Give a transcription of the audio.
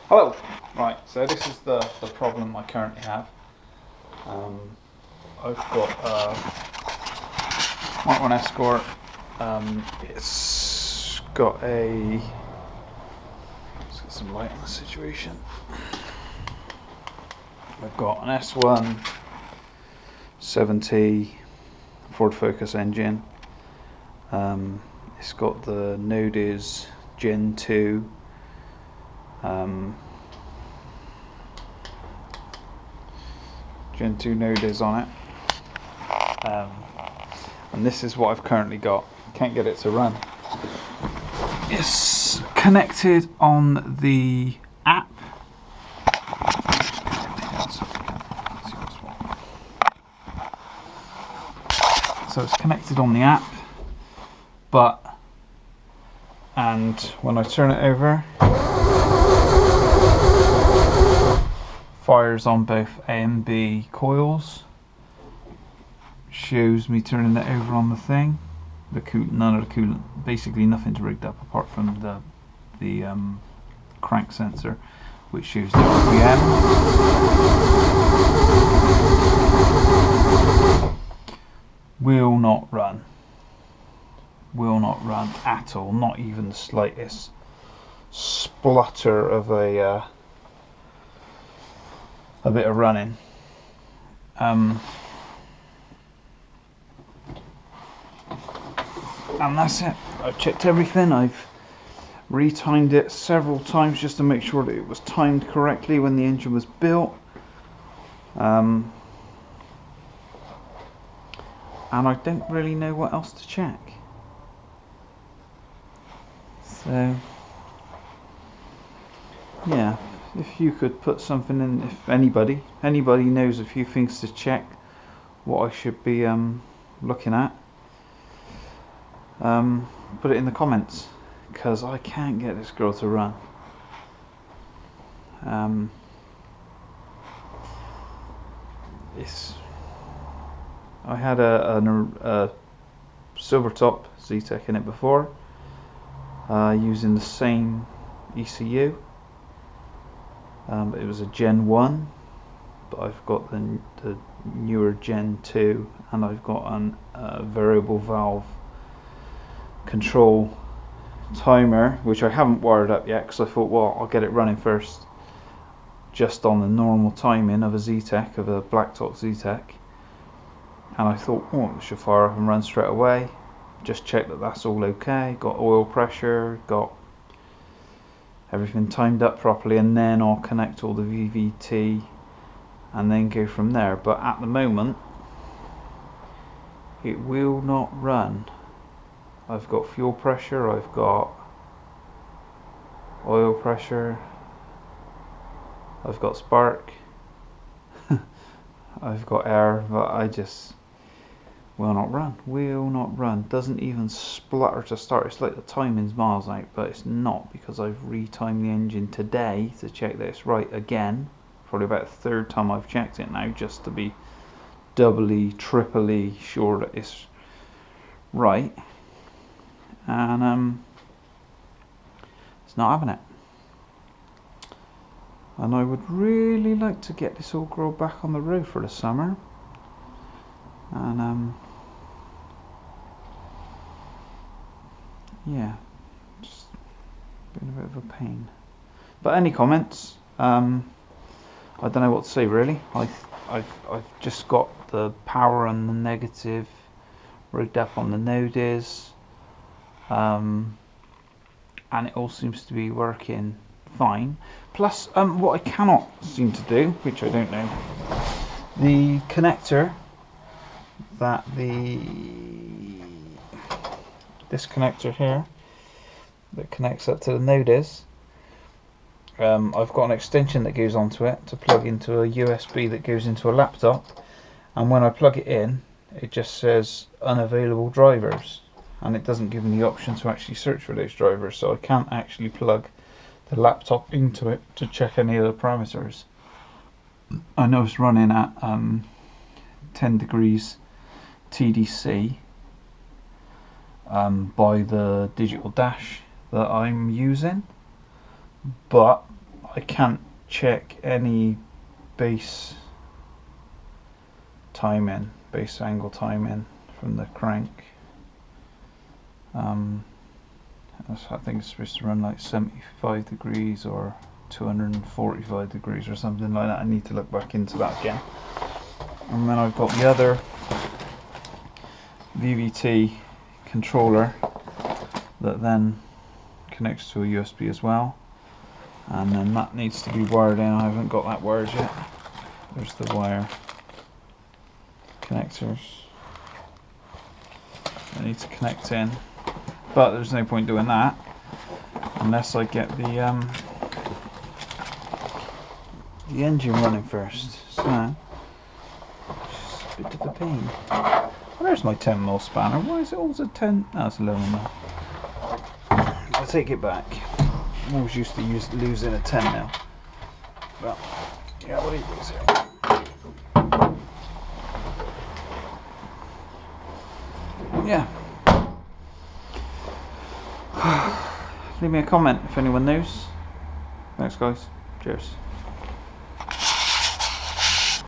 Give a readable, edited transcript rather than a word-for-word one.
Hello! Right, so this is the problem I currently have. I've got mk1 escort. It's got a... Let's get some light on the situation. I've got an st170 Ford Focus engine. It's got the nodiz Gen 2. Gen 2 nodiz on it, and this is what I've currently got. Can't get it to run. It's connected on the app. So it's connected on the app, and when I turn it over, fires on both A and B coils. Shows me turning it over on the thing. The coolant, none of the coolant, basically nothing's rigged up apart from the crank sensor, which shows the RPM. Will not run. Will not run at all. Not even the slightest splutter of a bit of running. And that's it. I've checked everything. I've retimed it several times just to make sure that it was timed correctly when the engine was built. And I don't really know what else to check. So yeah, if you could put something in, if anybody knows a few things to check what I should be looking at, put it in the comments, because I can't get this girl to run. I had a silver top Z-Tech in it before, using the same ECU. It was a Gen 1, but I've got the newer Gen 2, and I've got a variable valve control timer, which I haven't wired up yet because I thought, well, I'll get it running first just on the normal timing of a Z-Tech, of a blacktop Z-Tech, and I thought, oh, it should fire up and run straight away. Just check that that's all okay, got oil pressure, got everything timed up properly, and then I'll connect all the VVT and then go from there. But at the moment it will not run. I've got fuel pressure, I've got oil pressure, I've got spark, I've got air, but I just will not run. Doesn't even splutter to start. It's like the timing's miles out, but it's not, because I've retimed the engine today to check that it's right again. Probably about the third time I've checked it now, just to be doubly, triply sure that it's right. And it's not having it. And I would really like to get this old girl back on the road for the summer. And yeah, just been a bit of a pain. But any comments? I don't know what to say really. I've just got the power and the negative rigged up on the nodiz, and it all seems to be working fine. Plus, what I cannot seem to do, which I don't know, the connector that this connector here that connects up to the nodiz, I've got an extension that goes onto it to plug into a USB that goes into a laptop, and when I plug it in, it just says unavailable drivers, and it doesn't give me the option to actually search for those drivers, so I can't actually plug the laptop into it to check any of the parameters. I know it's running at 10 degrees TDC by the digital dash that I'm using, but I can't check any base timing, base angle timing from the crank. I think it's supposed to run like 75 degrees or 245 degrees or something like that. I need to look back into that again. And then I've got the other VVT controller that then connects to a USB as well, and then that needs to be wired in. I haven't got that wired yet. There's the wire connectors I need to connect in, but there's no point doing that unless I get the engine running first. So it's a bit of a pain. Well, there's my 10mm spanner. Why is it always a 10? No, it's 11mm. I'll take it back. I'm always used to losing a 10mm. But yeah, what do you think? Yeah. Leave me a comment if anyone knows. Thanks guys. Cheers.